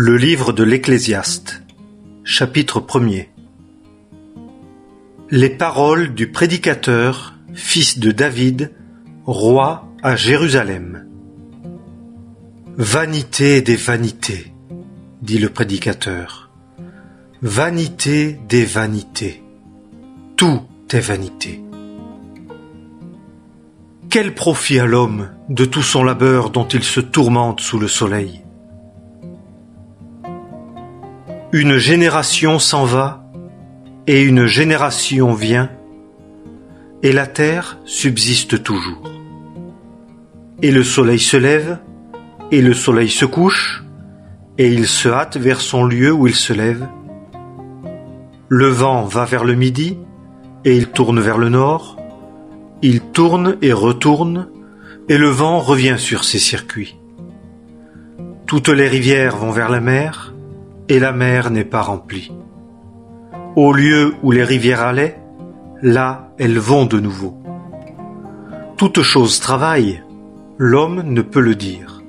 Le livre de l'Ecclésiaste, chapitre 1er. Les paroles du prédicateur, fils de David, roi à Jérusalem. Vanité des vanités, dit le prédicateur. Vanité des vanités. Tout est vanité. Quel profit à l'homme de tout son labeur dont il se tourmente sous le soleil? Une génération s'en va, et une génération vient, et la terre subsiste toujours. Et le soleil se lève, et le soleil se couche, et il se hâte vers son lieu où il se lève. Le vent va vers le midi, et il tourne vers le nord. Il tourne et retourne, et le vent revient sur ses circuits. Toutes les rivières vont vers la mer, et la mer n'est pas remplie. Au lieu où les rivières allaient, là elles vont de nouveau. Toute chose travaille, l'homme ne peut le dire.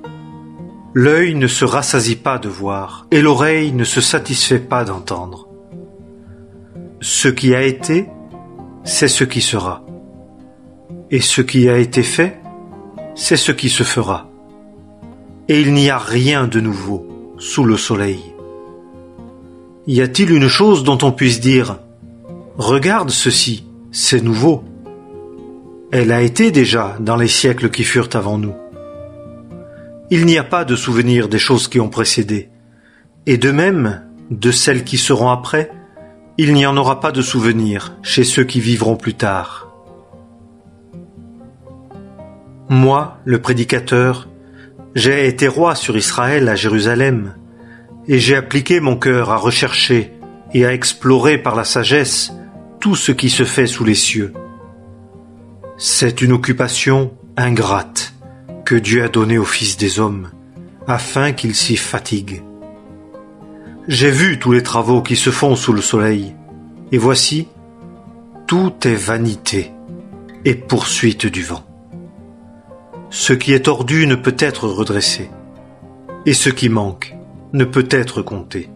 L'œil ne se rassasie pas de voir, et l'oreille ne se satisfait pas d'entendre. Ce qui a été, c'est ce qui sera. Et ce qui a été fait, c'est ce qui se fera. Et il n'y a rien de nouveau sous le soleil. Y a-t-il une chose dont on puisse dire « Regarde ceci, c'est nouveau ». Elle a été déjà dans les siècles qui furent avant nous. Il n'y a pas de souvenir des choses qui ont précédé, et de même, de celles qui seront après, il n'y en aura pas de souvenir chez ceux qui vivront plus tard. Moi, le prédicateur, j'ai été roi sur Israël à Jérusalem, et j'ai appliqué mon cœur à rechercher et à explorer par la sagesse tout ce qui se fait sous les cieux. C'est une occupation ingrate que Dieu a donnée aux fils des hommes, afin qu'ils s'y fatiguent. J'ai vu tous les travaux qui se font sous le soleil, et voici, tout est vanité et poursuite du vent. Ce qui est tordu ne peut être redressé, et ce qui manque ne peut être compté.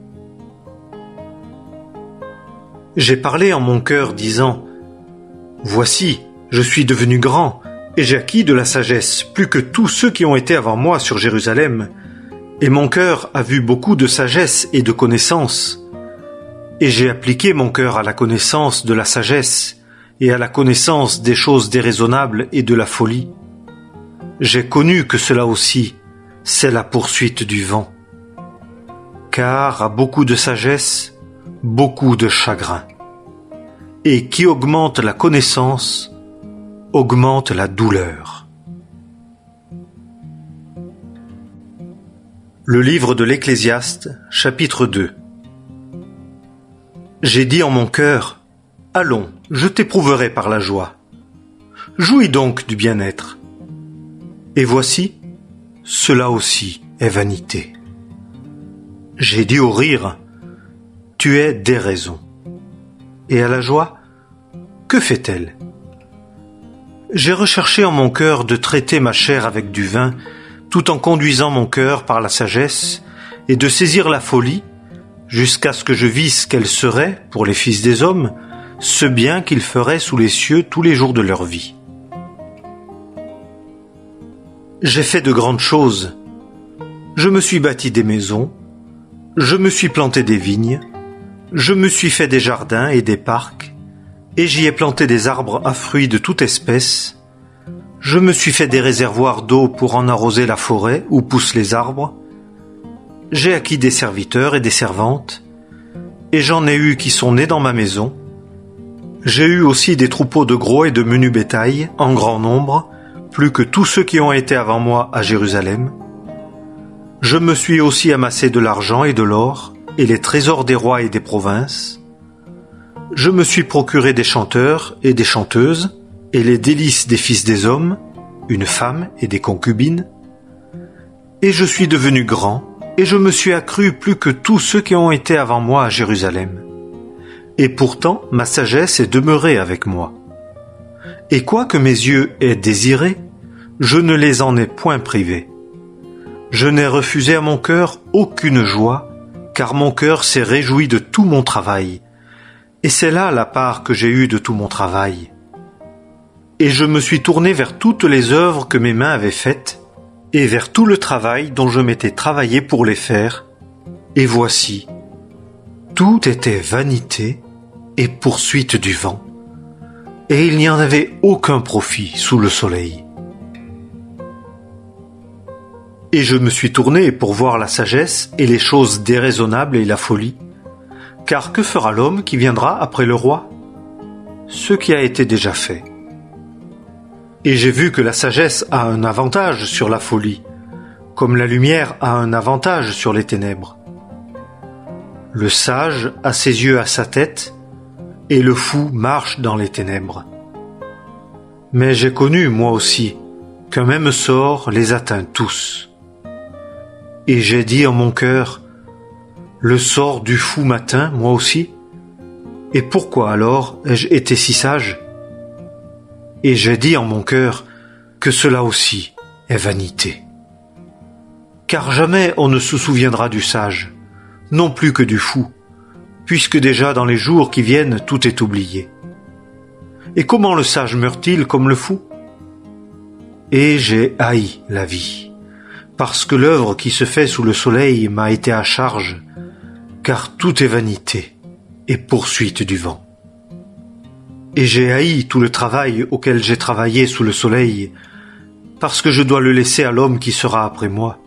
J'ai parlé en mon cœur disant « Voici, je suis devenu grand, et j'ai acquis de la sagesse plus que tous ceux qui ont été avant moi sur Jérusalem, et mon cœur a vu beaucoup de sagesse et de connaissance, et j'ai appliqué mon cœur à la connaissance de la sagesse, et à la connaissance des choses déraisonnables et de la folie. J'ai connu que cela aussi, c'est la poursuite du vent. Car à beaucoup de sagesse, beaucoup de chagrin. Et qui augmente la connaissance, augmente la douleur. Le livre de l'Ecclésiaste, chapitre 2. J'ai dit en mon cœur, allons, je t'éprouverai par la joie. Jouis donc du bien-être. Et voici, cela aussi est vanité. J'ai dit au rire, tu es déraison. Et à la joie, que fait-elle? J'ai recherché en mon cœur de traiter ma chair avec du vin, tout en conduisant mon cœur par la sagesse, et de saisir la folie, jusqu'à ce que je visse quel serait, pour les fils des hommes, ce bien qu'ils feraient sous les cieux tous les jours de leur vie. J'ai fait de grandes choses. Je me suis bâti des maisons, je me suis planté des vignes, je me suis fait des jardins et des parcs, et j'y ai planté des arbres à fruits de toute espèce. Je me suis fait des réservoirs d'eau pour en arroser la forêt où poussent les arbres. J'ai acquis des serviteurs et des servantes, et j'en ai eu qui sont nés dans ma maison. J'ai eu aussi des troupeaux de gros et de menu bétail, en grand nombre, plus que tous ceux qui ont été avant moi à Jérusalem. Je me suis aussi amassé de l'argent et de l'or, et les trésors des rois et des provinces. Je me suis procuré des chanteurs et des chanteuses, et les délices des fils des hommes, une femme et des concubines. Et je suis devenu grand, et je me suis accru plus que tous ceux qui ont été avant moi à Jérusalem. Et pourtant ma sagesse est demeurée avec moi. Et quoique mes yeux aient désiré, je ne les en ai point privés. Je n'ai refusé à mon cœur aucune joie, car mon cœur s'est réjoui de tout mon travail. Et c'est là la part que j'ai eue de tout mon travail. Et je me suis tourné vers toutes les œuvres que mes mains avaient faites, et vers tout le travail dont je m'étais travaillé pour les faire. Et voici, tout était vanité et poursuite du vent, et il n'y en avait aucun profit sous le soleil. Et je me suis tourné pour voir la sagesse et les choses déraisonnables et la folie. Car que fera l'homme qui viendra après le roi? Ce qui a été déjà fait. Et j'ai vu que la sagesse a un avantage sur la folie, comme la lumière a un avantage sur les ténèbres. Le sage a ses yeux à sa tête, et le fou marche dans les ténèbres. Mais j'ai connu, moi aussi, qu'un même sort les atteint tous. Et j'ai dit en mon cœur, le sort du fou m'atteint, moi aussi. Et pourquoi alors ai-je été si sage? Et j'ai dit en mon cœur que cela aussi est vanité. Car jamais on ne se souviendra du sage, non plus que du fou, puisque déjà dans les jours qui viennent tout est oublié. Et comment le sage meurt-il comme le fou? Et j'ai haï la vie, parce que l'œuvre qui se fait sous le soleil m'a été à charge, car tout est vanité et poursuite du vent. Et j'ai haï tout le travail auquel j'ai travaillé sous le soleil, parce que je dois le laisser à l'homme qui sera après moi.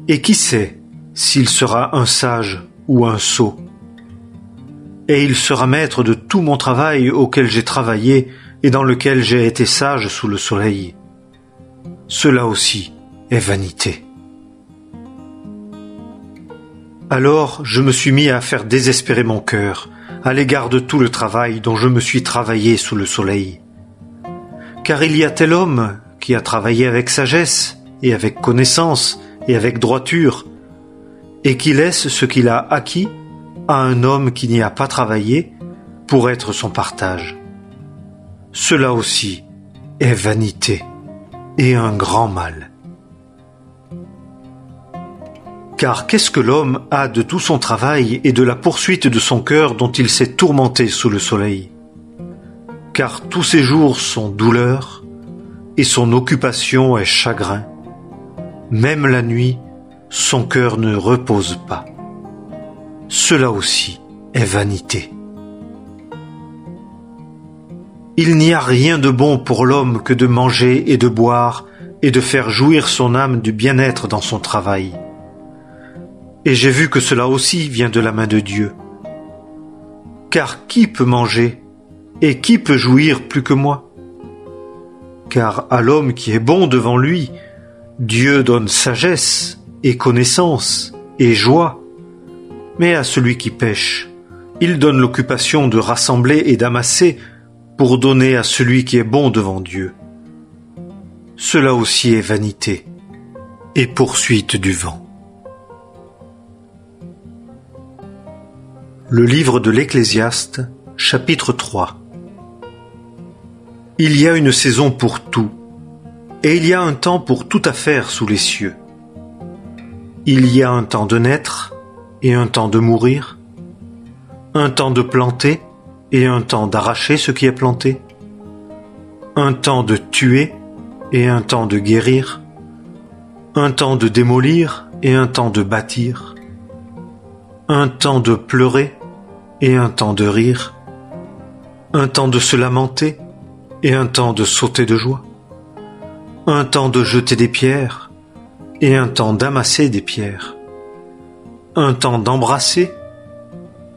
Et qui sait s'il sera un sage ou un sot? Et il sera maître de tout mon travail auquel j'ai travaillé et dans lequel j'ai été sage sous le soleil. Cela aussi est vanité. Alors je me suis mis à faire désespérer mon cœur à l'égard de tout le travail dont je me suis travaillé sous le soleil. Car il y a tel homme qui a travaillé avec sagesse et avec connaissance et avec droiture, et qui laisse ce qu'il a acquis à un homme qui n'y a pas travaillé pour être son partage. Cela aussi est vanité et un grand mal. Car qu'est-ce que l'homme a de tout son travail et de la poursuite de son cœur dont il s'est tourmenté sous le soleil? Car tous ses jours sont douleur, et son occupation est chagrin. Même la nuit, son cœur ne repose pas. Cela aussi est vanité. Il n'y a rien de bon pour l'homme que de manger et de boire et de faire jouir son âme du bien-être dans son travail. Et j'ai vu que cela aussi vient de la main de Dieu. Car qui peut manger et qui peut jouir plus que moi? Car à l'homme qui est bon devant lui, Dieu donne sagesse et connaissance et joie. Mais à celui qui pêche, il donne l'occupation de rassembler et d'amasser pour donner à celui qui est bon devant Dieu. Cela aussi est vanité et poursuite du vent. Le livre de l'Ecclésiaste, chapitre 3. Il y a une saison pour tout, et il y a un temps pour toute affaire sous les cieux. Il y a un temps de naître et un temps de mourir, un temps de planter et un temps d'arracher ce qui est planté, un temps de tuer et un temps de guérir, un temps de démolir et un temps de bâtir, un temps de pleurer et un temps de rire, un temps de se lamenter et un temps de sauter de joie, un temps de jeter des pierres et un temps d'amasser des pierres, un temps d'embrasser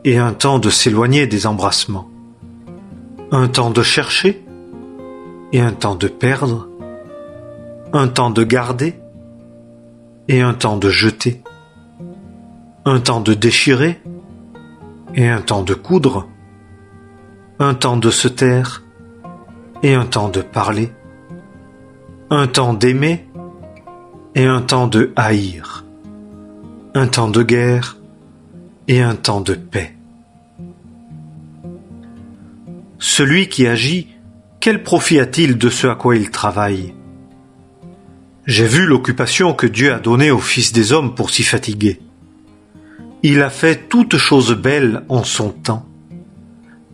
et un temps de s'éloigner des embrassements, un temps de chercher et un temps de perdre, un temps de garder et un temps de jeter, un temps de déchirer et un temps de coudre, un temps de se taire et un temps de parler, un temps d'aimer et un temps de haïr, un temps de guerre et un temps de paix. Celui qui agit, quel profit a-t-il de ce à quoi il travaille? J'ai vu l'occupation que Dieu a donnée aux fils des hommes pour s'y fatiguer. Il a fait toutes choses belles en son temps,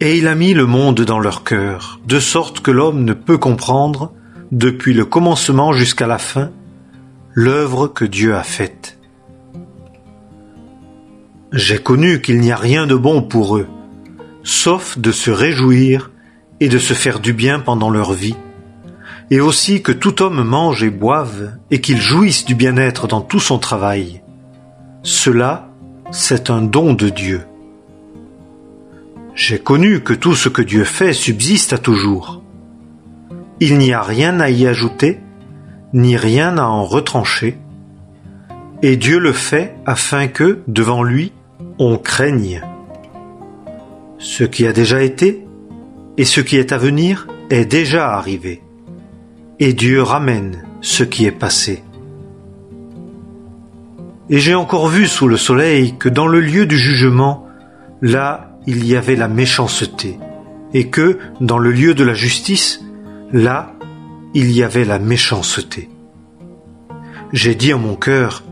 et il a mis le monde dans leur cœur, de sorte que l'homme ne peut comprendre, depuis le commencement jusqu'à la fin, l'œuvre que Dieu a faite. J'ai connu qu'il n'y a rien de bon pour eux, sauf de se réjouir et de se faire du bien pendant leur vie, et aussi que tout homme mange et boive, et qu'il jouisse du bien-être dans tout son travail. Cela, c'est un don de Dieu. J'ai connu que tout ce que Dieu fait subsiste à toujours. Il n'y a rien à y ajouter, ni rien à en retrancher, et Dieu le fait afin que, devant lui, on craigne. Ce qui a déjà été, et ce qui est à venir, est déjà arrivé, et Dieu ramène ce qui est passé. Et j'ai encore vu sous le soleil que dans le lieu du jugement, là, il y avait la méchanceté, et que, dans le lieu de la justice, là, il y avait la méchanceté. J'ai dit en mon cœur,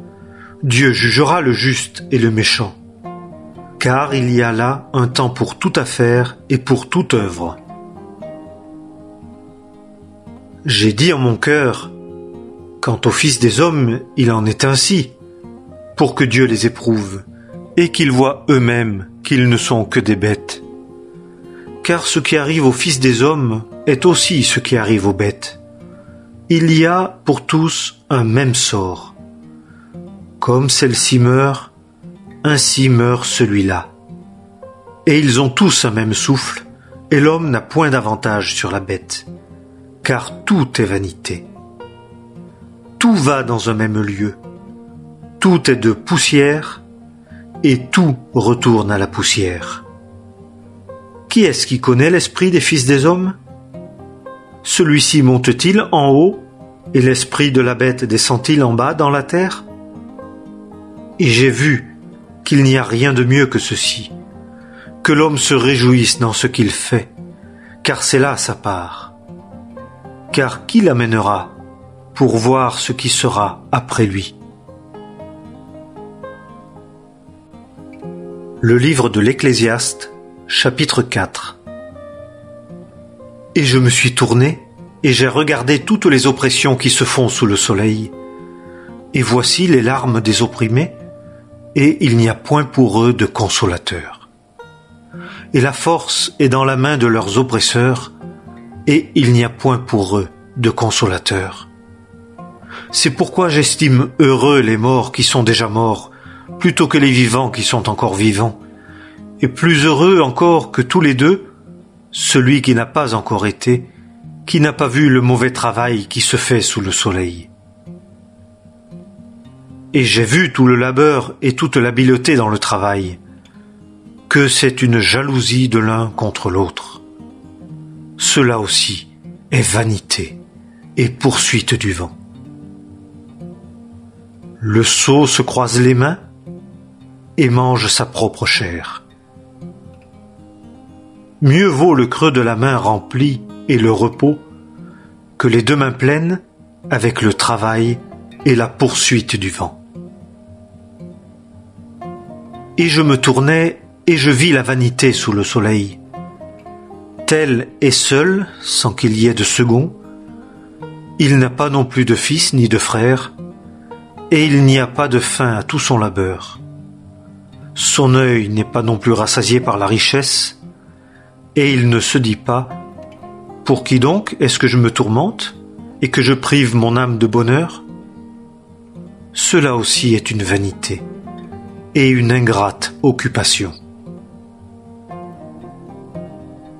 Dieu jugera le juste et le méchant, car il y a là un temps pour toute affaire et pour toute œuvre. J'ai dit en mon cœur, quant aux fils des hommes, il en est ainsi, pour que Dieu les éprouve, et qu'ils voient eux-mêmes qu'ils ne sont que des bêtes. Car ce qui arrive aux fils des hommes est aussi ce qui arrive aux bêtes. Il y a pour tous un même sort. Comme celle-ci meurt, ainsi meurt celui-là. Et ils ont tous un même souffle, et l'homme n'a point d'avantage sur la bête, car tout est vanité. Tout va dans un même lieu, tout est de poussière, et tout retourne à la poussière. Qui est-ce qui connaît l'esprit des fils des hommes? Celui-ci monte-t-il en haut, et l'esprit de la bête descend-il en bas dans la terre? Et j'ai vu qu'il n'y a rien de mieux que ceci, que l'homme se réjouisse dans ce qu'il fait, car c'est là sa part. Car qui l'amènera pour voir ce qui sera après lui? Le livre de l'Ecclésiaste, chapitre 4. Et je me suis tourné, et j'ai regardé toutes les oppressions qui se font sous le soleil. Et voici les larmes des opprimés, et il n'y a point pour eux de consolateur. Et la force est dans la main de leurs oppresseurs, et il n'y a point pour eux de consolateur. C'est pourquoi j'estime heureux les morts qui sont déjà morts, plutôt que les vivants qui sont encore vivants, et plus heureux encore que tous les deux, celui qui n'a pas encore été, qui n'a pas vu le mauvais travail qui se fait sous le soleil. Et j'ai vu tout le labeur et toute l'habileté dans le travail, que c'est une jalousie de l'un contre l'autre. Cela aussi est vanité et poursuite du vent. Le sot se croise les mains et mange sa propre chair. Mieux vaut le creux de la main rempli et le repos que les deux mains pleines avec le travail et la poursuite du vent. Et je me tournai et je vis la vanité sous le soleil. Tel est seul, sans qu'il y ait de second. Il n'a pas non plus de fils ni de frère, et il n'y a pas de fin à tout son labeur. Son œil n'est pas non plus rassasié par la richesse, et il ne se dit pas « Pour qui donc est-ce que je me tourmente et que je prive mon âme de bonheur ?» Cela aussi est une vanité et une ingrate occupation.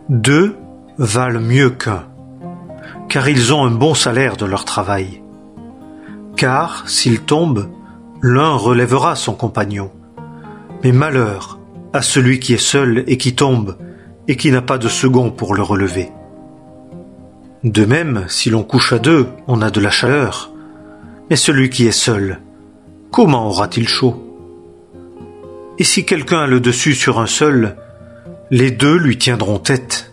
Deux valent mieux qu'un, car ils ont un bon salaire de leur travail. Car, s'ils tombent, l'un relèvera son compagnon. Mais malheur à celui qui est seul et qui tombe, et qui n'a pas de second pour le relever. De même, si l'on couche à deux, on a de la chaleur. Mais celui qui est seul, comment aura-t-il chaud? Et si quelqu'un a le dessus sur un seul, les deux lui tiendront tête,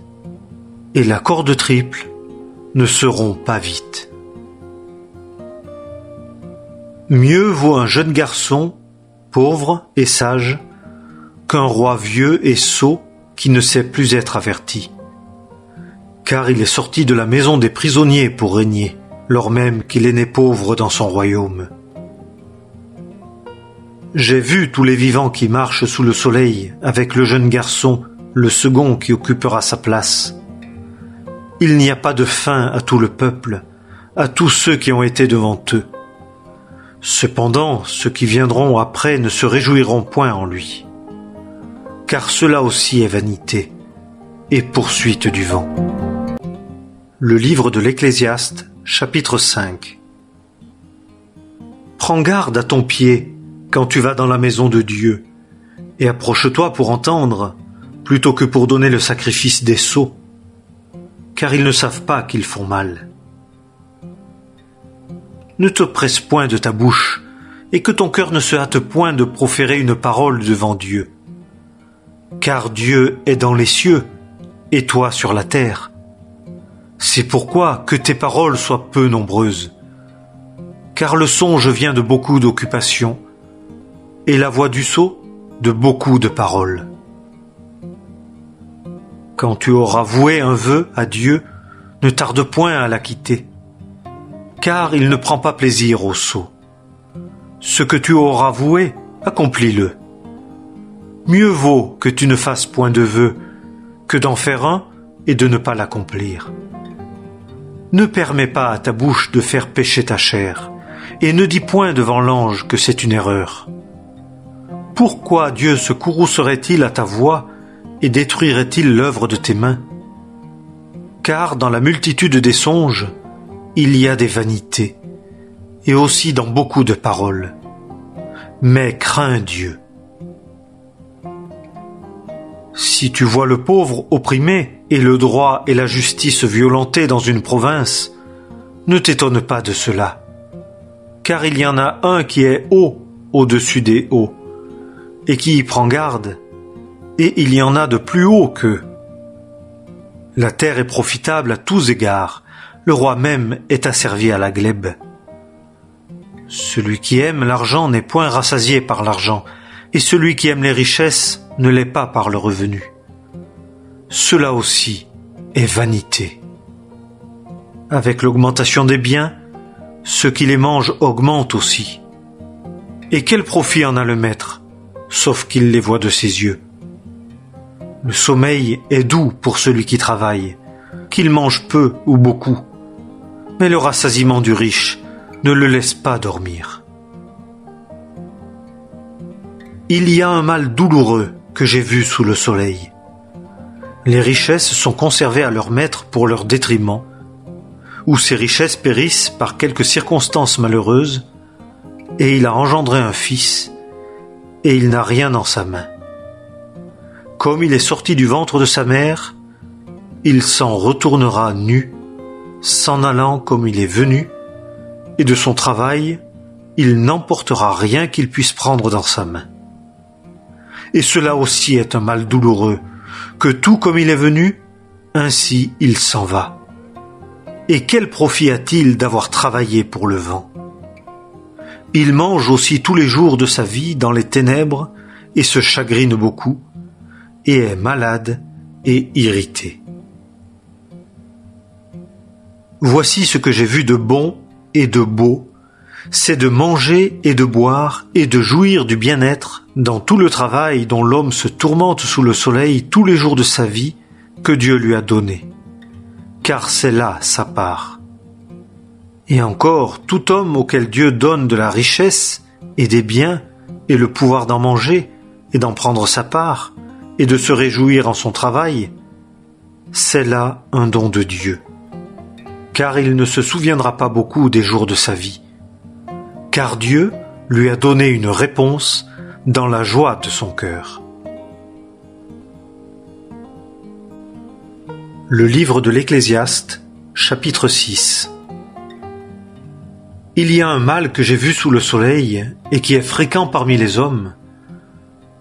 et la corde triple ne seront pas vite. Mieux vaut un jeune garçon, pauvre et sage, qu'un roi vieux et sot qui ne sait plus être averti. Car il est sorti de la maison des prisonniers pour régner, lors même qu'il est né pauvre dans son royaume. J'ai vu tous les vivants qui marchent sous le soleil, avec le jeune garçon, le second qui occupera sa place. Il n'y a pas de fin à tout le peuple, à tous ceux qui ont été devant eux. Cependant, ceux qui viendront après ne se réjouiront point en lui. Car cela aussi est vanité, et poursuite du vent. Le livre de l'Ecclésiaste, chapitre 5. Prends garde à ton pied quand tu vas dans la maison de Dieu, et approche-toi pour entendre, plutôt que pour donner le sacrifice des sots, car ils ne savent pas qu'ils font mal. Ne te presse point de ta bouche, et que ton cœur ne se hâte point de proférer une parole devant Dieu. Car Dieu est dans les cieux, et toi sur la terre. C'est pourquoi que tes paroles soient peu nombreuses. Car le songe vient de beaucoup d'occupations, et la voix du sot de beaucoup de paroles. Quand tu auras voué un vœu à Dieu, ne tarde point à l'acquitter, car il ne prend pas plaisir au sot. Ce que tu auras voué, accomplis-le. Mieux vaut que tu ne fasses point de vœu que d'en faire un et de ne pas l'accomplir. Ne permets pas à ta bouche de faire pécher ta chair, et ne dis point devant l'ange que c'est une erreur. Pourquoi Dieu se courroucerait-il à ta voix et détruirait-il l'œuvre de tes mains? Car dans la multitude des songes, il y a des vanités, et aussi dans beaucoup de paroles. Mais crains Dieu. Si tu vois le pauvre opprimé et le droit et la justice violentés dans une province, ne t'étonne pas de cela, car il y en a un qui est haut au-dessus des hauts, et qui y prend garde, et il y en a de plus haut qu'eux. La terre est profitable à tous égards, le roi même est asservi à la glèbe. Celui qui aime l'argent n'est point rassasié par l'argent, et celui qui aime les richesses ne l'est pas par le revenu. Cela aussi est vanité. Avec l'augmentation des biens, ceux qui les mangent augmentent aussi. Et quel profit en a le maître, sauf qu'il les voit de ses yeux? Le sommeil est doux pour celui qui travaille, qu'il mange peu ou beaucoup, mais le rassasiement du riche ne le laisse pas dormir. Il y a un mal douloureux que j'ai vu sous le soleil. Les richesses sont conservées à leur maître pour leur détriment, ou ces richesses périssent par quelque circonstance malheureuse, et il a engendré un fils, et il n'a rien en sa main. Comme il est sorti du ventre de sa mère, il s'en retournera nu, s'en allant comme il est venu, et de son travail, il n'emportera rien qu'il puisse prendre dans sa main. Et cela aussi est un mal douloureux, que tout comme il est venu, ainsi il s'en va. Et quel profit a-t-il d'avoir travaillé pour le vent? Il mange aussi tous les jours de sa vie dans les ténèbres et se chagrine beaucoup, et est malade et irrité. Voici ce que j'ai vu de bon et de beau, c'est de manger et de boire et de jouir du bien-être dans tout le travail dont l'homme se tourmente sous le soleil tous les jours de sa vie que Dieu lui a donné, car c'est là sa part. Et encore, tout homme auquel Dieu donne de la richesse et des biens et le pouvoir d'en manger et d'en prendre sa part et de se réjouir en son travail, c'est là un don de Dieu, car il ne se souviendra pas beaucoup des jours de sa vie, car Dieu lui a donné une réponse dans la joie de son cœur. Le livre de l'Ecclésiaste, chapitre 6. Il y a un mal que j'ai vu sous le soleil et qui est fréquent parmi les hommes.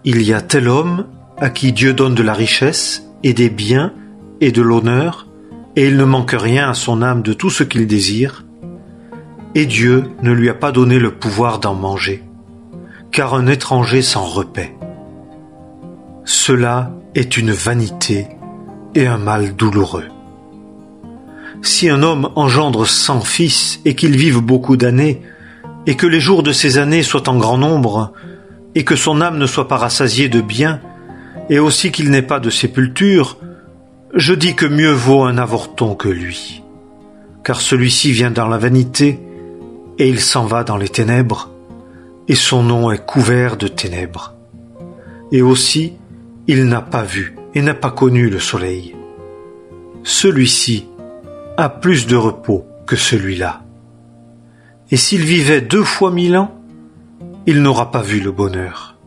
Il y a tel homme à qui Dieu donne de la richesse et des biens et de l'honneur, et il ne manque rien à son âme de tout ce qu'il désire. et Dieu ne lui a pas donné le pouvoir d'en manger, car un étranger s'en repaît. Cela est une vanité et un mal douloureux. Si un homme engendre 100 fils et qu'il vive beaucoup d'années, et que les jours de ces années soient en grand nombre, et que son âme ne soit pas rassasiée de bien, et aussi qu'il n'ait pas de sépulture, je dis que mieux vaut un avorton que lui. Car celui-ci vient dans la vanité, et il s'en va dans les ténèbres, et son nom est couvert de ténèbres. Et aussi, il n'a pas vu et n'a pas connu le soleil. Celui-ci a plus de repos que celui-là. Et s'il vivait 2 fois 1000 ans, il n'aura pas vu le bonheur.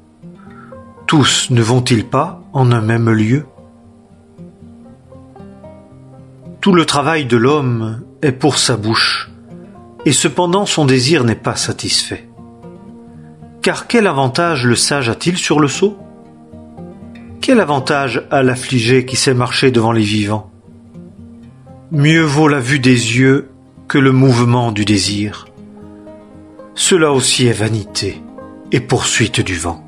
Tous ne vont-ils pas en un même lieu? Tout le travail de l'homme est pour sa bouche, et cependant son désir n'est pas satisfait. Car quel avantage le sage a-t-il sur le sot? Quel avantage a l'affligé qui sait marcher devant les vivants? Mieux vaut la vue des yeux que le mouvement du désir. Cela aussi est vanité et poursuite du vent.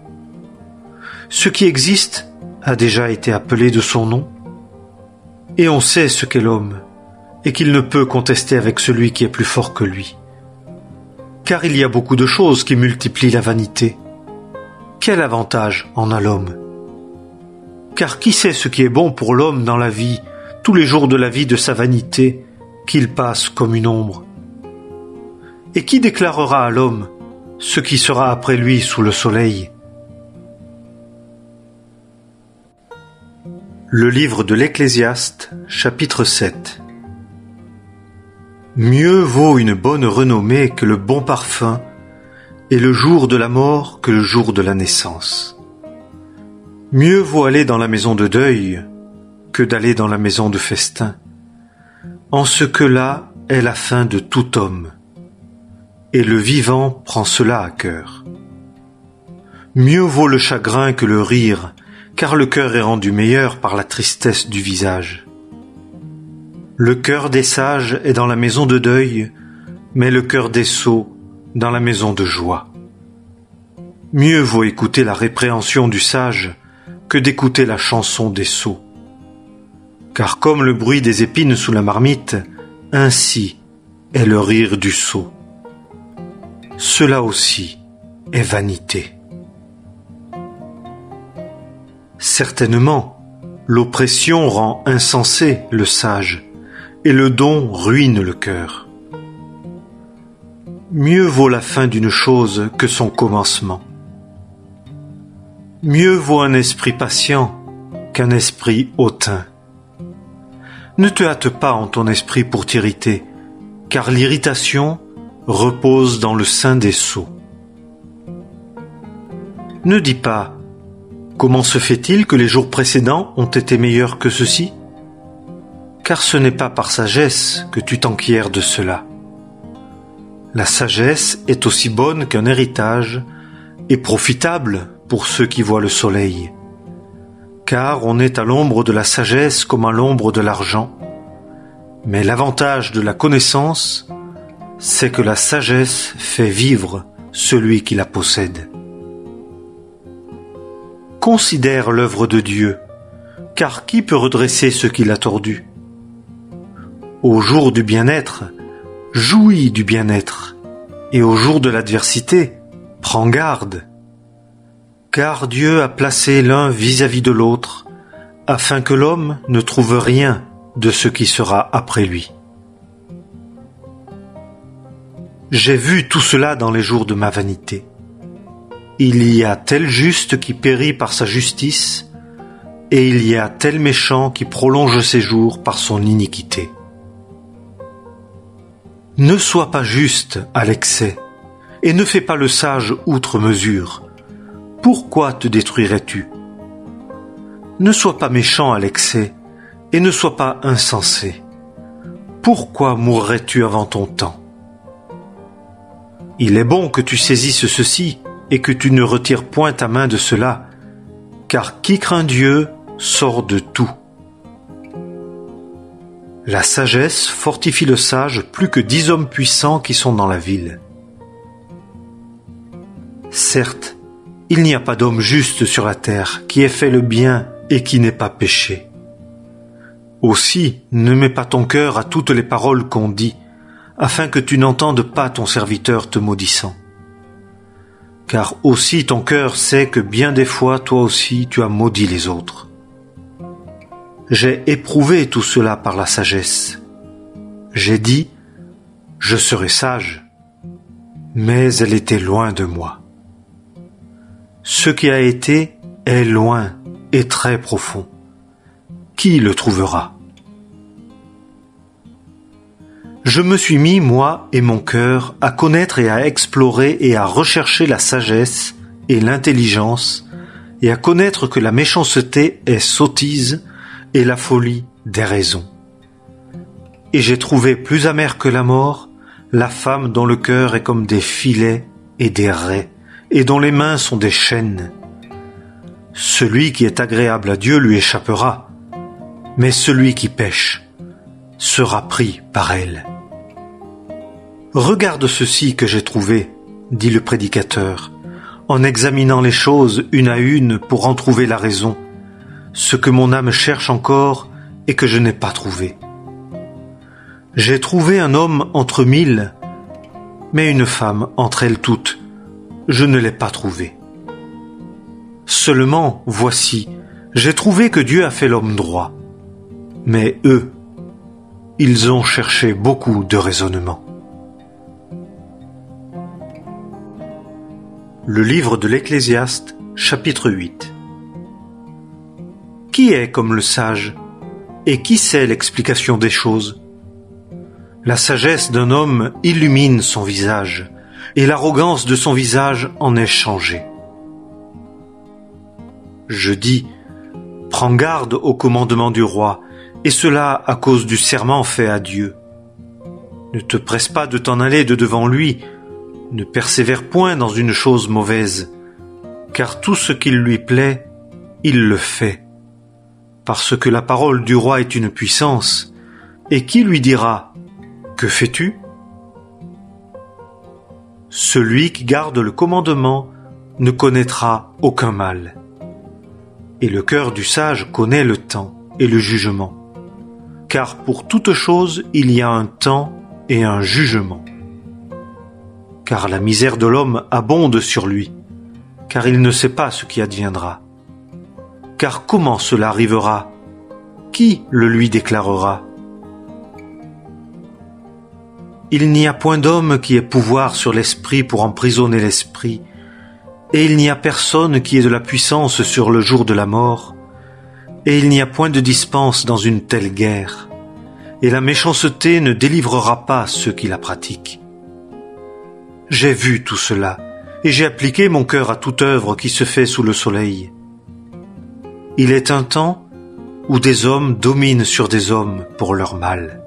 Ce qui existe a déjà été appelé de son nom, et on sait ce qu'est l'homme, et qu'il ne peut contester avec celui qui est plus fort que lui. Car il y a beaucoup de choses qui multiplient la vanité. Quel avantage en a l'homme? Car qui sait ce qui est bon pour l'homme dans la vie, tous les jours de la vie de sa vanité, qu'il passe comme une ombre? Et qui déclarera à l'homme ce qui sera après lui sous le soleil? Le livre de l'Ecclésiaste, chapitre 7. Mieux vaut une bonne renommée que le bon parfum, et le jour de la mort que le jour de la naissance. Mieux vaut aller dans la maison de deuil que d'aller dans la maison de festin, en ce que là est la fin de tout homme, et le vivant prend cela à cœur. Mieux vaut le chagrin que le rire, car le cœur est rendu meilleur par la tristesse du visage. Le cœur des sages est dans la maison de deuil, mais le cœur des sots dans la maison de joie. Mieux vaut écouter la répréhension du sage que d'écouter la chanson des sots. Car comme le bruit des épines sous la marmite, ainsi est le rire du sot. Cela aussi est vanité. Certainement, l'oppression rend insensé le sage, et le don ruine le cœur. Mieux vaut la fin d'une chose que son commencement. Mieux vaut un esprit patient qu'un esprit hautain. Ne te hâte pas en ton esprit pour t'irriter, car l'irritation repose dans le sein des sots. Ne dis pas « Comment se fait-il que les jours précédents ont été meilleurs que ceux-ci » car ce n'est pas par sagesse que tu t'enquières de cela. La sagesse est aussi bonne qu'un héritage et profitable pour ceux qui voient le soleil. Car on est à l'ombre de la sagesse comme à l'ombre de l'argent. Mais l'avantage de la connaissance, c'est que la sagesse fait vivre celui qui la possède. Considère l'œuvre de Dieu, car qui peut redresser ce qu'il a tordu? Au jour du bien-être, jouis du bien-être, et au jour de l'adversité, prends garde. Car Dieu a placé l'un vis-à-vis de l'autre, afin que l'homme ne trouve rien de ce qui sera après lui. J'ai vu tout cela dans les jours de ma vanité. Il y a tel juste qui périt par sa justice, et il y a tel méchant qui prolonge ses jours par son iniquité. Ne sois pas juste à l'excès, et ne fais pas le sage outre mesure. Pourquoi te détruirais-tu? Ne sois pas méchant à l'excès, et ne sois pas insensé. Pourquoi mourrais-tu avant ton temps? Il est bon que tu saisisses ceci, et que tu ne retires point ta main de cela, car qui craint Dieu sort de tout. La sagesse fortifie le sage plus que 10 hommes puissants qui sont dans la ville. Certes, il n'y a pas d'homme juste sur la terre qui ait fait le bien et qui n'ait pas péché. Aussi, ne mets pas ton cœur à toutes les paroles qu'on dit, afin que tu n'entendes pas ton serviteur te maudissant. Car aussi ton cœur sait que bien des fois toi aussi tu as maudit les autres. J'ai éprouvé tout cela par la sagesse. J'ai dit, je serai sage, mais elle était loin de moi. Ce qui a été est loin et très profond. Qui le trouvera? Je me suis mis, moi et mon cœur, à connaître et à explorer et à rechercher la sagesse et l'intelligence, et à connaître que la méchanceté est sottise et la folie déraison. Et j'ai trouvé plus amère que la mort la femme dont le cœur est comme des filets et des raies, et dont les mains sont des chaînes. Celui qui est agréable à Dieu lui échappera, mais celui qui pêche sera pris par elle. Regarde ceci que j'ai trouvé, dit le prédicateur, en examinant les choses une à une pour en trouver la raison, ce que mon âme cherche encore et que je n'ai pas trouvé. J'ai trouvé un homme entre 1000, mais une femme entre elles toutes, je ne l'ai pas trouvé. Seulement, voici, j'ai trouvé que Dieu a fait l'homme droit. Mais eux, ils ont cherché beaucoup de raisonnement. Le livre de l'Ecclésiaste, chapitre 8. Qui est comme le sage, et qui sait l'explication des choses? La sagesse d'un homme illumine son visage, et l'arrogance de son visage en est changée. Je dis, prends garde au commandement du roi, et cela à cause du serment fait à Dieu. Ne te presse pas de t'en aller de devant lui, ne persévère point dans une chose mauvaise, car tout ce qui lui plaît, il le fait. Parce que la parole du roi est une puissance, et qui lui dira, que fais-tu? Celui qui garde le commandement ne connaîtra aucun mal. Et le cœur du sage connaît le temps et le jugement. Car pour toute chose il y a un temps et un jugement. Car la misère de l'homme abonde sur lui, car il ne sait pas ce qui adviendra. Car comment cela arrivera? Qui le lui déclarera? Il n'y a point d'homme qui ait pouvoir sur l'esprit pour emprisonner l'esprit, et il n'y a personne qui ait de la puissance sur le jour de la mort, et il n'y a point de dispense dans une telle guerre, et la méchanceté ne délivrera pas ceux qui la pratiquent. J'ai vu tout cela, et j'ai appliqué mon cœur à toute œuvre qui se fait sous le soleil. Il est un temps où des hommes dominent sur des hommes pour leur mal.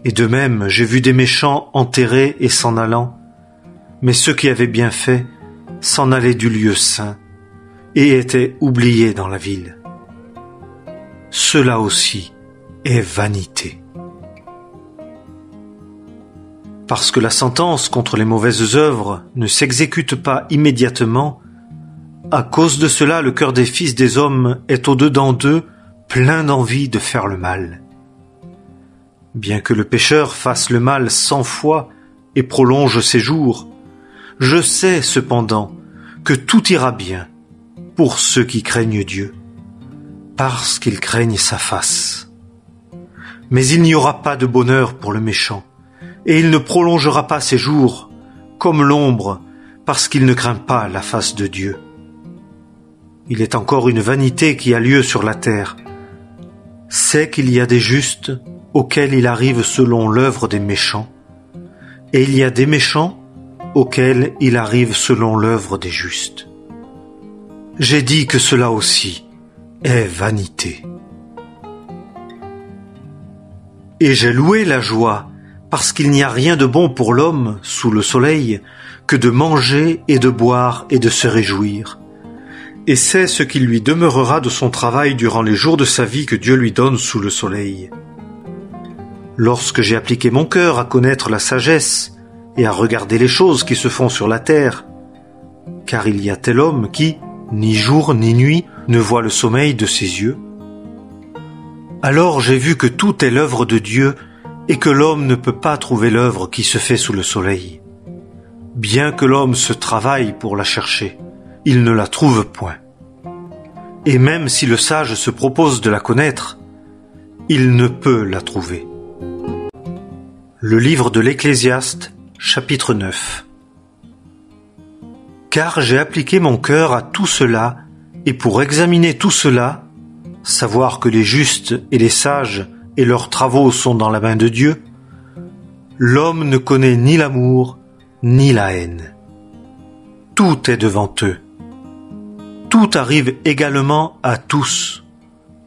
Et de même, j'ai vu des méchants enterrés et s'en allant, mais ceux qui avaient bien fait s'en allaient du lieu saint et étaient oubliés dans la ville. Cela aussi est vanité. Parce que la sentence contre les mauvaises œuvres ne s'exécute pas immédiatement, à cause de cela le cœur des fils des hommes est au-dedans d'eux plein d'envie de faire le mal. Bien que le pécheur fasse le mal 100 fois et prolonge ses jours, je sais cependant que tout ira bien pour ceux qui craignent Dieu, parce qu'ils craignent sa face. Mais il n'y aura pas de bonheur pour le méchant, et il ne prolongera pas ses jours comme l'ombre, parce qu'il ne craint pas la face de Dieu. Il est encore une vanité qui a lieu sur la terre, c'est qu'il y a des justes auxquels il arrive selon l'œuvre des méchants, et il y a des méchants auxquels il arrive selon l'œuvre des justes. J'ai dit que cela aussi est vanité. Et j'ai loué la joie, parce qu'il n'y a rien de bon pour l'homme sous le soleil que de manger et de boire et de se réjouir. Et c'est ce qui lui demeurera de son travail durant les jours de sa vie que Dieu lui donne sous le soleil. lorsque j'ai appliqué mon cœur à connaître la sagesse et à regarder les choses qui se font sur la terre, car il y a tel homme qui, ni jour ni nuit, ne voit le sommeil de ses yeux. Alors j'ai vu que tout est l'œuvre de Dieu et que l'homme ne peut pas trouver l'œuvre qui se fait sous le soleil. Bien que l'homme se travaille pour la chercher, il ne la trouve point. Et même si le sage se propose de la connaître, il ne peut la trouver. Le livre de l'Ecclésiaste, chapitre 9. Car j'ai appliqué mon cœur à tout cela, et pour examiner tout cela, savoir que les justes et les sages et leurs travaux sont dans la main de Dieu, l'homme ne connaît ni l'amour ni la haine. Tout est devant eux. Tout arrive également à tous,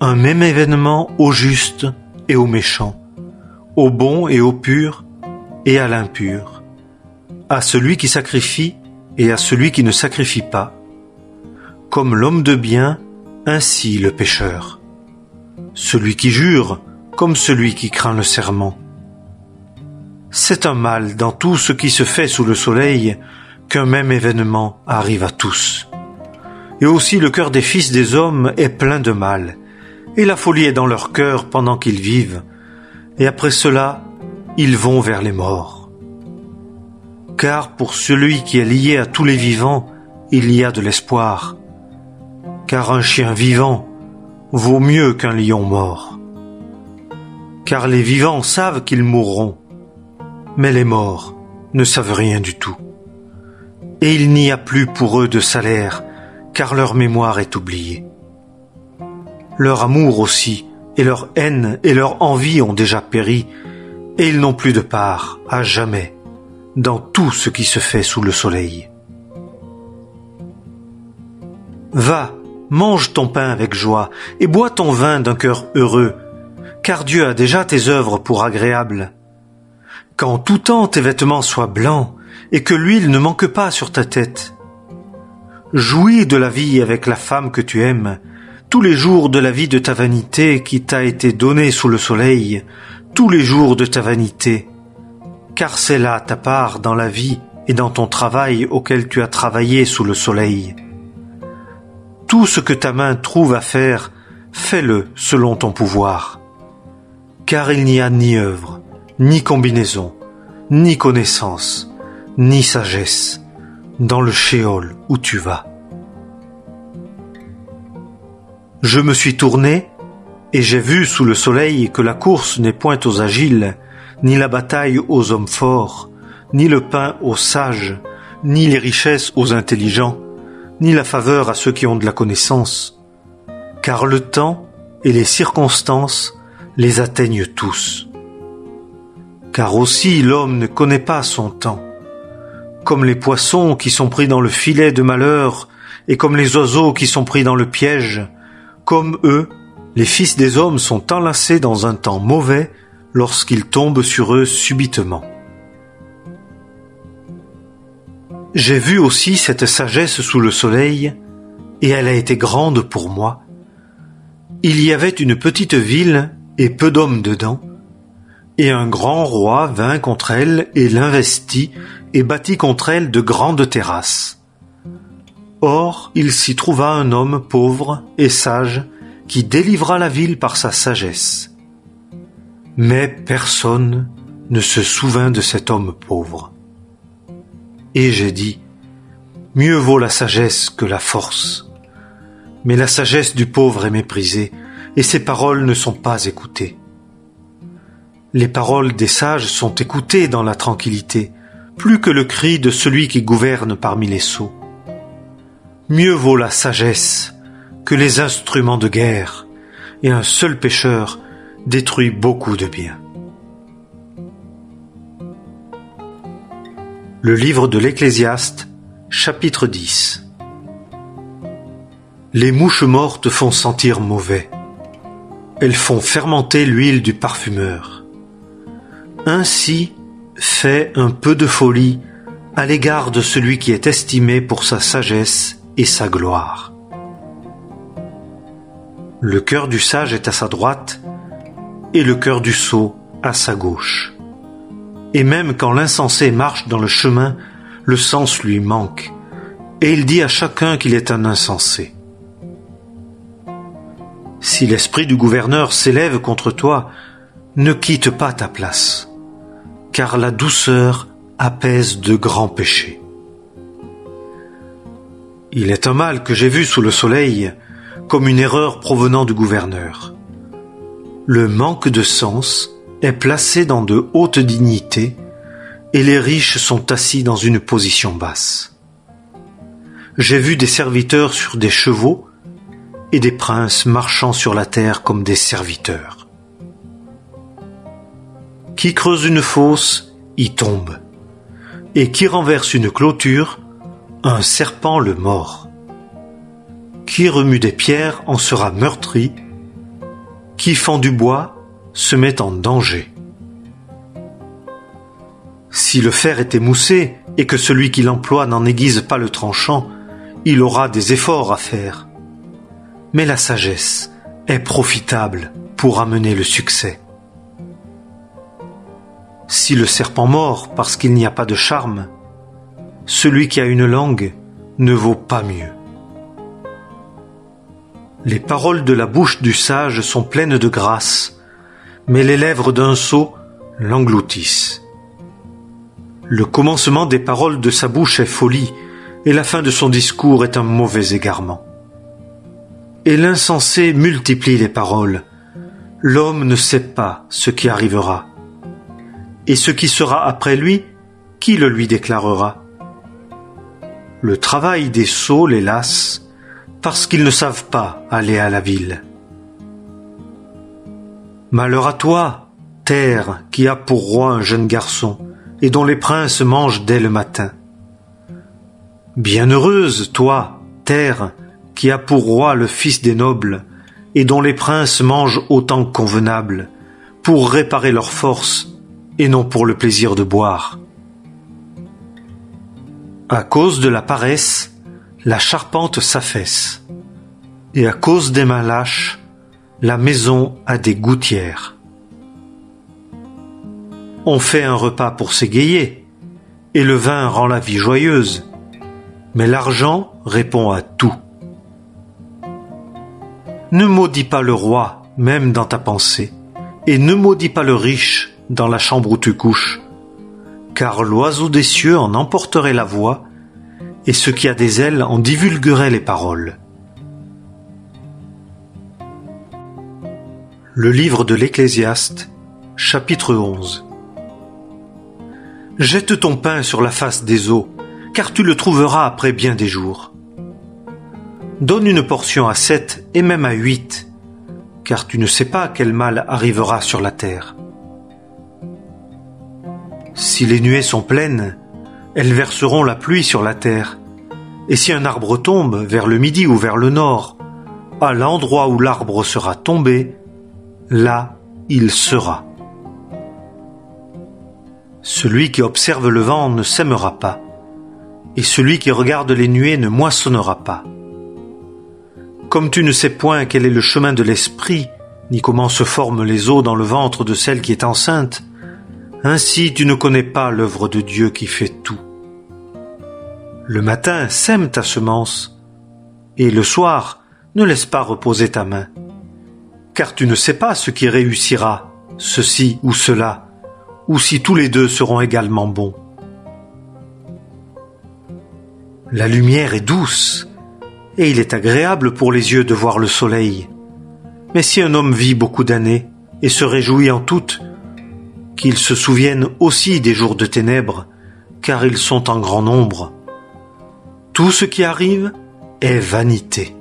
un même événement aux justes et aux méchants, au bon et au pur et à l'impur, à celui qui sacrifie et à celui qui ne sacrifie pas, comme l'homme de bien, ainsi le pécheur, celui qui jure comme celui qui craint le serment. C'est un mal dans tout ce qui se fait sous le soleil qu'un même événement arrive à tous. Et aussi le cœur des fils des hommes est plein de mal, et la folie est dans leur cœur pendant qu'ils vivent, et après cela, ils vont vers les morts. Car pour celui qui est lié à tous les vivants, il y a de l'espoir, car un chien vivant vaut mieux qu'un lion mort. Car les vivants savent qu'ils mourront, mais les morts ne savent rien du tout. Et il n'y a plus pour eux de salaire, car leur mémoire est oubliée. Leur amour aussi, et leur haine et leur envie ont déjà péri, et ils n'ont plus de part, à jamais, dans tout ce qui se fait sous le soleil. Va, mange ton pain avec joie, et bois ton vin d'un cœur heureux, car Dieu a déjà tes œuvres pour agréables. Qu'en tout temps tes vêtements soient blancs, et que l'huile ne manque pas sur ta tête. Jouis de la vie avec la femme que tu aimes, tous les jours de la vie de ta vanité qui t'a été donnée sous le soleil, tous les jours de ta vanité, car c'est là ta part dans la vie et dans ton travail auquel tu as travaillé sous le soleil. Tout ce que ta main trouve à faire, fais-le selon ton pouvoir, car il n'y a ni œuvre, ni combinaison, ni connaissance, ni sagesse, dans le shéol où tu vas. Je me suis tourné, et j'ai vu sous le soleil que la course n'est point aux agiles, ni la bataille aux hommes forts, ni le pain aux sages, ni les richesses aux intelligents, ni la faveur à ceux qui ont de la connaissance, car le temps et les circonstances les atteignent tous. Car aussi l'homme ne connaît pas son temps, comme les poissons qui sont pris dans le filet de malheur, et comme les oiseaux qui sont pris dans le piège, comme eux, les fils des hommes sont enlacés dans un temps mauvais lorsqu'ils tombent sur eux subitement. J'ai vu aussi cette sagesse sous le soleil, et elle a été grande pour moi. Il y avait une petite ville et peu d'hommes dedans, et un grand roi vint contre elle et l'investit et bâtit contre elle de grandes terrasses. Or, il s'y trouva un homme pauvre et sage qui délivra la ville par sa sagesse. Mais personne ne se souvint de cet homme pauvre. Et j'ai dit, mieux vaut la sagesse que la force. Mais la sagesse du pauvre est méprisée, et ses paroles ne sont pas écoutées. Les paroles des sages sont écoutées dans la tranquillité, plus que le cri de celui qui gouverne parmi les sots. Mieux vaut la sagesse que les instruments de guerre, et un seul pécheur détruit beaucoup de biens. Le livre de l'Ecclésiaste, chapitre 10. Les mouches mortes font sentir mauvais. Elles font fermenter l'huile du parfumeur. Ainsi fait un peu de folie à l'égard de celui qui est estimé pour sa sagesse et sa gloire. Le cœur du sage est à sa droite, et le cœur du sot à sa gauche. Et même quand l'insensé marche dans le chemin, le sens lui manque, et il dit à chacun qu'il est un insensé. Si l'esprit du gouverneur s'élève contre toi, ne quitte pas ta place, car la douceur apaise de grands péchés. Il est un mal que j'ai vu sous le soleil, comme une erreur provenant du gouverneur. Le manque de sens est placé dans de hautes dignités, et les riches sont assis dans une position basse. J'ai vu des serviteurs sur des chevaux, et des princes marchant sur la terre comme des serviteurs. Qui creuse une fosse, y tombe, et qui renverse une clôture, un serpent le mord. Qui remue des pierres en sera meurtri, qui fend du bois se met en danger. Si le fer est émoussé et que celui qui l'emploie n'en aiguise pas le tranchant, il aura des efforts à faire. Mais la sagesse est profitable pour amener le succès. Si le serpent mord parce qu'il n'y a pas de charme, celui qui a une langue ne vaut pas mieux. Les paroles de la bouche du sage sont pleines de grâce, mais les lèvres d'un sot l'engloutissent. Le commencement des paroles de sa bouche est folie, et la fin de son discours est un mauvais égarement. Et l'insensé multiplie les paroles. L'homme ne sait pas ce qui arrivera. Et ce qui sera après lui, qui le lui déclarera? Le travail des sots les lasse, parce qu'ils ne savent pas aller à la ville. Malheur à toi, terre, qui a pour roi un jeune garçon, et dont les princes mangent dès le matin. Bienheureuse, toi, terre, qui a pour roi le fils des nobles, et dont les princes mangent autant convenable, pour réparer leur force, et non pour le plaisir de boire. À cause de la paresse, la charpente s'affaisse, et à cause des mains lâches, la maison a des gouttières. On fait un repas pour s'égayer, et le vin rend la vie joyeuse, mais l'argent répond à tout. Ne maudis pas le roi, même dans ta pensée, et ne maudis pas le riche dans la chambre où tu couches, car l'oiseau des cieux en emporterait la voix, et ce qui a des ailes en divulguerait les paroles. Le livre de l'Ecclésiaste, chapitre 11. Jette ton pain sur la face des eaux, car tu le trouveras après bien des jours. Donne une portion à 7 et même à 8, car tu ne sais pas quel mal arrivera sur la terre. Si les nuées sont pleines, elles verseront la pluie sur la terre. Et si un arbre tombe vers le midi ou vers le nord, à l'endroit où l'arbre sera tombé, là il sera. Celui qui observe le vent ne sèmera pas, et celui qui regarde les nuées ne moissonnera pas. Comme tu ne sais point quel est le chemin de l'esprit, ni comment se forment les os dans le ventre de celle qui est enceinte, ainsi tu ne connais pas l'œuvre de Dieu qui fait tout. Le matin, sème ta semence, et le soir, ne laisse pas reposer ta main, car tu ne sais pas ce qui réussira, ceci ou cela, ou si tous les deux seront également bons. La lumière est douce, et il est agréable pour les yeux de voir le soleil. Mais si un homme vit beaucoup d'années, et se réjouit en toutes, qu'il se souvienne aussi des jours de ténèbres, car ils sont en grand nombre. Tout ce qui arrive est vanité.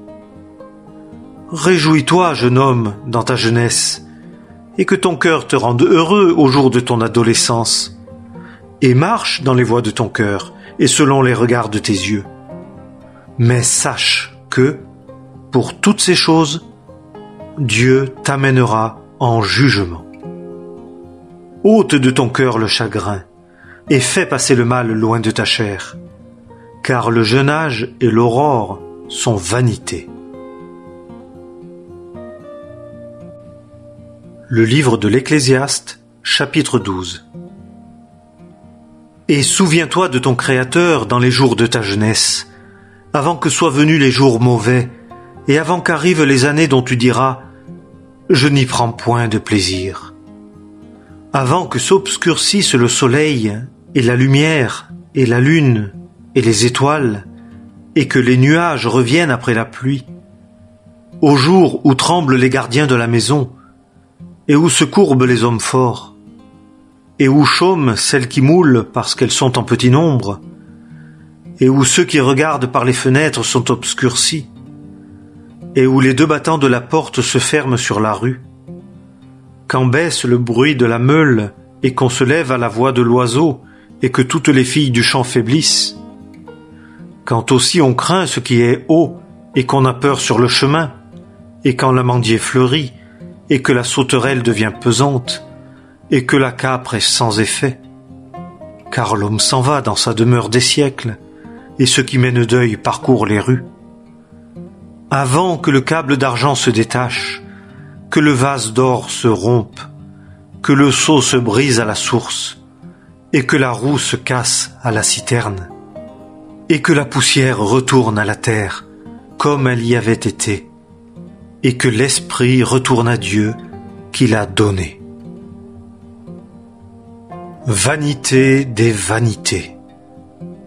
Réjouis-toi, jeune homme, dans ta jeunesse, et que ton cœur te rende heureux au jour de ton adolescence, et marche dans les voies de ton cœur, et selon les regards de tes yeux. Mais sache que, pour toutes ces choses, Dieu t'amènera en jugement. Ôte de ton cœur le chagrin, et fais passer le mal loin de ta chair, car le jeune âge et l'aurore sont vanité. Le livre de l'Ecclésiaste, Chapitre 12. Et souviens-toi de ton Créateur dans les jours de ta jeunesse, avant que soient venus les jours mauvais, et avant qu'arrivent les années dont tu diras « Je n'y prends point de plaisir ». Avant que s'obscurcisse le soleil, et la lumière, et la lune, et les étoiles, et que les nuages reviennent après la pluie, au jour où tremblent les gardiens de la maison, et où se courbent les hommes forts, et où chôment celles qui moulent parce qu'elles sont en petit nombre, et où ceux qui regardent par les fenêtres sont obscurcis, et où les deux battants de la porte se ferment sur la rue, quand baisse le bruit de la meule et qu'on se lève à la voix de l'oiseau et que toutes les filles du champ faiblissent, quand aussi on craint ce qui est haut et qu'on a peur sur le chemin, et quand l'amandier fleurit et que la sauterelle devient pesante, et que la capre est sans effet, car l'homme s'en va dans sa demeure des siècles, et ceux qui mènent deuil parcourent les rues. Avant que le câble d'argent se détache, que le vase d'or se rompe, que le seau se brise à la source, et que la roue se casse à la citerne, et que la poussière retourne à la terre, comme elle y avait été, et que l'esprit retourne à Dieu qui l'a donné. Vanité des vanités,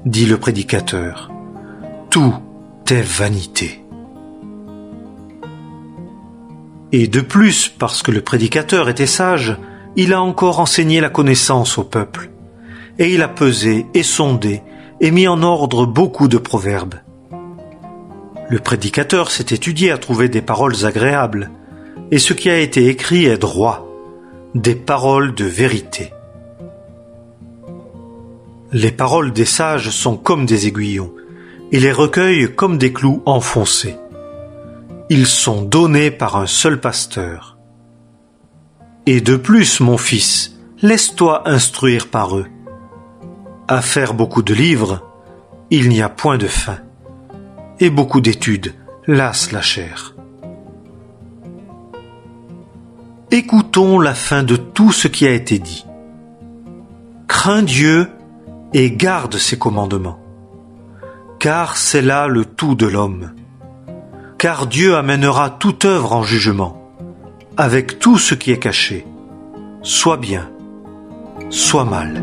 dit le prédicateur. Tout est vanité. Et de plus, parce que le prédicateur était sage, il a encore enseigné la connaissance au peuple. Et il a pesé et sondé et mis en ordre beaucoup de proverbes. Le prédicateur s'est étudié à trouver des paroles agréables, et ce qui a été écrit est droit, des paroles de vérité. Les paroles des sages sont comme des aiguillons, et les recueils comme des clous enfoncés. Ils sont donnés par un seul pasteur. Et de plus, mon fils, laisse-toi instruire par eux. À faire beaucoup de livres, il n'y a point de fin, et beaucoup d'études lassent la chair. Écoutons la fin de tout ce qui a été dit. Crains Dieu et garde ses commandements, car c'est là le tout de l'homme. Car Dieu amènera toute œuvre en jugement, avec tout ce qui est caché, soit bien, soit mal.